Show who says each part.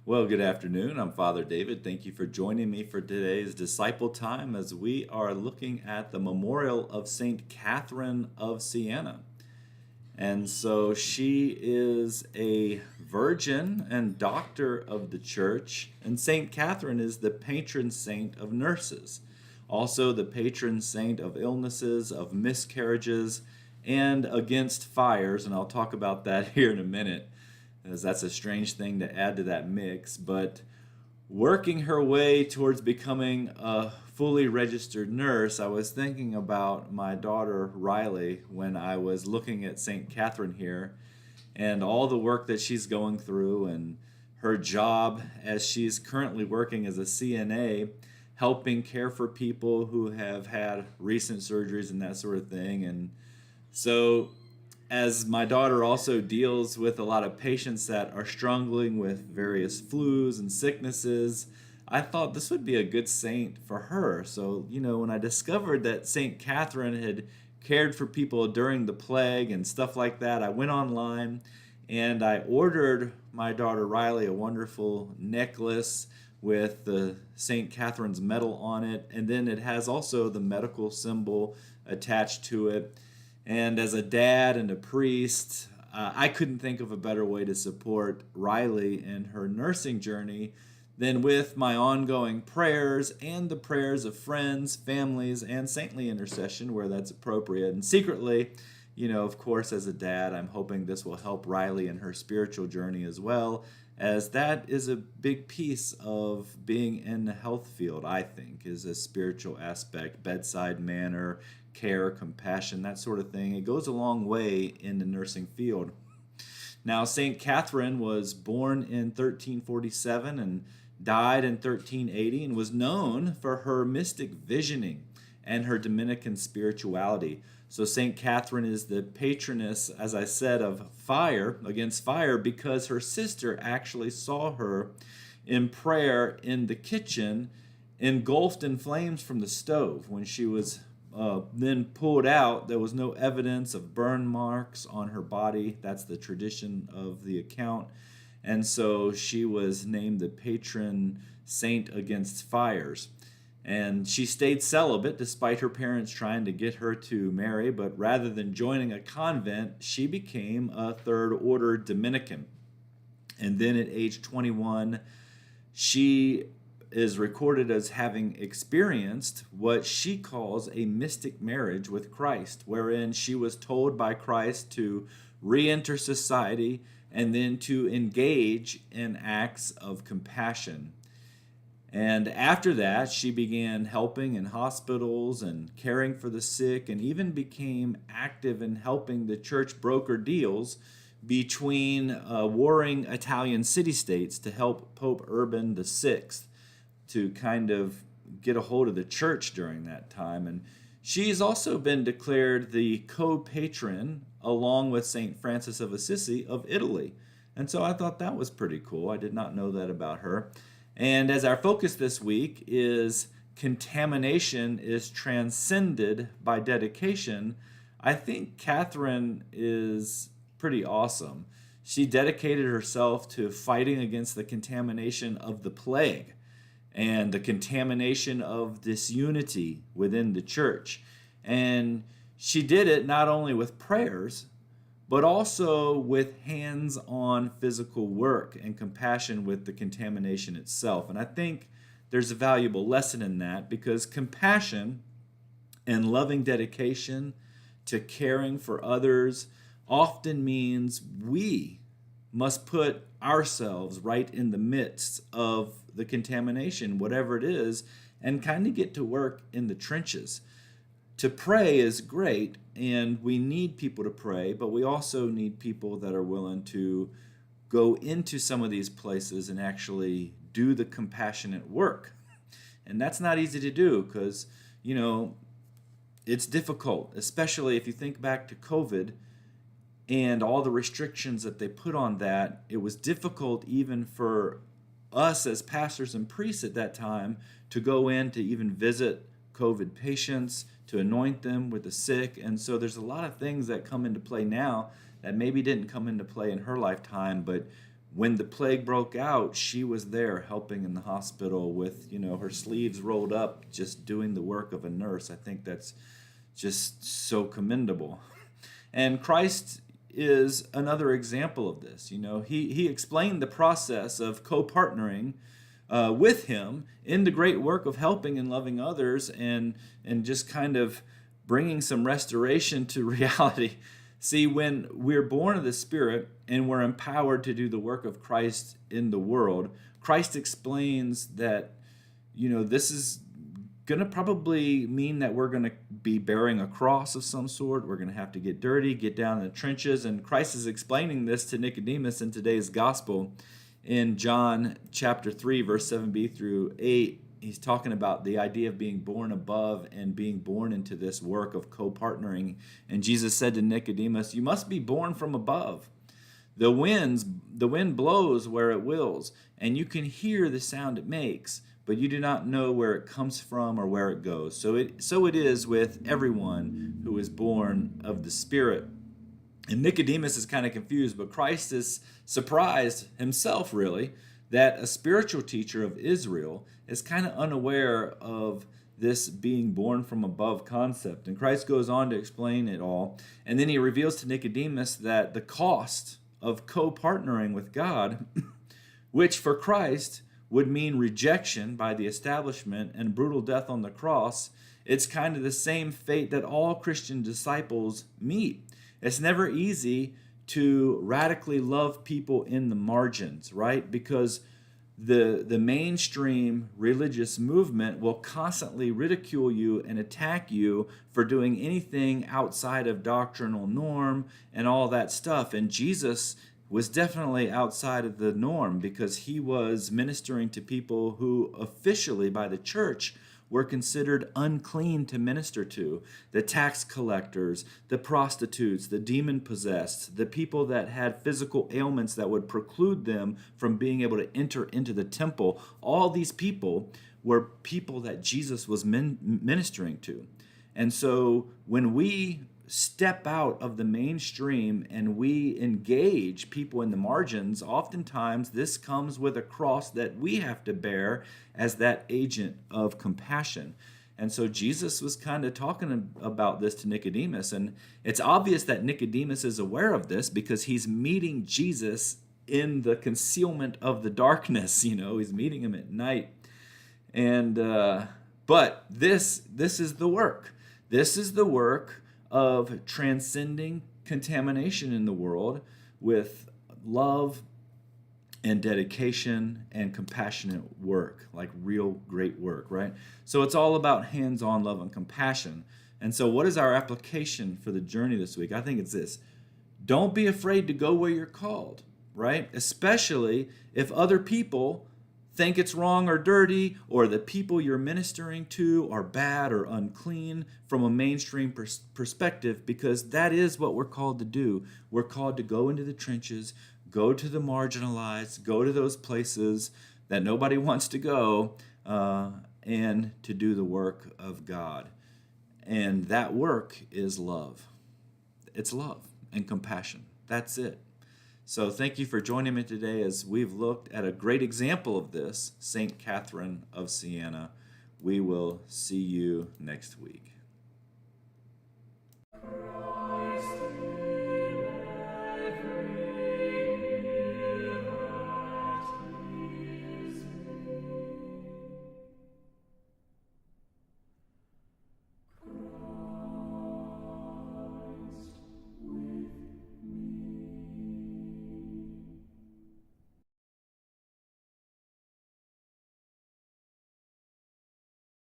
Speaker 1: Well, good afternoon. I'm Father David. Thank you for joining me for today's disciple time as we are looking at the memorial of St. Catherine of Siena. And so she is a virgin and doctor of the church, and St. Catherine is the patron saint of nurses, also the patron saint of illnesses, of miscarriages, and against fires. And I'll talk about that here in a minute, as that's a strange thing to add to that mix. But working her way towards becoming a fully registered nurse, I was thinking about my daughter Riley when I was looking at St. Catherine here and all the work that she's going through and her job as she's currently working as a CNA, helping care for people who have had recent surgeries and that sort of thing. And so as my daughter also deals with a lot of patients that are struggling with various flus and sicknesses, I thought this would be a good saint for her. So, when I discovered that St. Catherine had cared for people during the plague and stuff like that, I went online and I ordered my daughter Riley a wonderful necklace with the St. Catherine's medal on it, and then it has also the medical symbol attached to it. And as a dad and a priest, I couldn't think of a better way to support Riley in her nursing journey than with my ongoing prayers and the prayers of friends, families, and saintly intercession where that's appropriate. And secretly, of course, as a dad, I'm hoping this will help Riley in her spiritual journey as well, as that is a big piece of being in the health field, I think, is a spiritual aspect, bedside manner, care, compassion, that sort of thing. It goes a long way in the nursing field. Now, St. Catherine was born in 1347 and died in 1380 and was known for her mystic visioning and her Dominican spirituality. So St. Catherine is the patroness, as I said, of fire, against fire, because her sister actually saw her in prayer in the kitchen, engulfed in flames from the stove. When she was then pulled out, there was no evidence of burn marks on her body. That's the tradition of the account. And so she was named the patron saint against fires. And she stayed celibate despite her parents trying to get her to marry, but rather than joining a convent, she became a third order Dominican. And then at age 21, she is recorded as having experienced what she calls a mystic marriage with Christ, wherein she was told by Christ to re-enter society and then to engage in acts of compassion. And after that, she began helping in hospitals and caring for the sick, and even became active in helping the church broker deals between warring Italian city-states to help Pope Urban VI to kind of get a hold of the church during that time. And she's also been declared the co-patron, along with St. Francis of Assisi, of Italy. And so I thought that was pretty cool. I did not know that about her. And as our focus this week is contamination is transcended by dedication, I think Catherine is pretty awesome. She dedicated herself to fighting against the contamination of the plague and the contamination of disunity within the church. And she did it not only with prayers, but also with hands-on physical work and compassion with the contamination itself. And I think there's a valuable lesson in that, because compassion and loving dedication to caring for others often means we must put ourselves right in the midst of the contamination, whatever it is, and kind of get to work in the trenches. To pray is great, and we need people to pray, but we also need people that are willing to go into some of these places and actually do the compassionate work. And that's not easy to do because, it's difficult, especially if you think back to COVID and all the restrictions that they put on that. It was difficult even for us as pastors and priests at that time to go in to even visit COVID patients, to anoint them with the sick. And so there's a lot of things that come into play now that maybe didn't come into play in her lifetime, but when the plague broke out, she was there helping in the hospital with, her sleeves rolled up, just doing the work of a nurse. I think that's just so commendable. And Christ is another example of this. He explained the process of co-partnering with him in the great work of helping and loving others, and just kind of bringing some restoration to reality. See, when we're born of the Spirit and we're empowered to do the work of Christ in the world, Christ explains that, this is going to probably mean that we're going to be bearing a cross of some sort. We're going to have to get dirty, get down in the trenches. And Christ is explaining this to Nicodemus in today's gospel in John chapter 3, verse 7b through 8. He's talking about the idea of being born above and being born into this work of co-partnering. And Jesus said to Nicodemus, "You must be born from above. The wind blows where it wills, and you can hear the sound it makes, but you do not know where it comes from or where it goes. So it is with everyone who is born of the Spirit." And Nicodemus is kind of confused, but Christ is surprised himself, really, that a spiritual teacher of Israel is kind of unaware of this being born from above concept. And Christ goes on to explain it all. And then he reveals to Nicodemus that the cost of co-partnering with God, which for Christ would mean rejection by the establishment and brutal death on the cross, it's kind of the same fate that all Christian disciples meet. It's never easy to radically love people in the margins, right? Because the mainstream religious movement will constantly ridicule you and attack you for doing anything outside of doctrinal norm and all that stuff. And Jesus was definitely outside of the norm because he was ministering to people who officially by the church were considered unclean to minister to. The tax collectors, the prostitutes, the demon-possessed, the people that had physical ailments that would preclude them from being able to enter into the temple. All these people were people that Jesus was ministering to. And so when we step out of the mainstream and we engage people in the margins, oftentimes this comes with a cross that we have to bear as that agent of compassion. And so Jesus was kind of talking about this to Nicodemus, and it's obvious that Nicodemus is aware of this because he's meeting Jesus in the concealment of the darkness. He's meeting him at night. And but this is the work. This is the work of transcending contamination in the world with love and dedication and compassionate work, like real great work, right? So it's all about hands-on love and compassion. And so what is our application for the journey this week? I think it's this. Don't be afraid to go where you're called, right? Especially if other people think it's wrong or dirty, or the people you're ministering to are bad or unclean from a mainstream perspective, because that is what we're called to do. We're called to go into the trenches, go to the marginalized, go to those places that nobody wants to go, and to do the work of God. And that work is love. It's love and compassion. That's it. So thank you for joining me today as we've looked at a great example of this, St. Catherine of Siena. We will see you next week.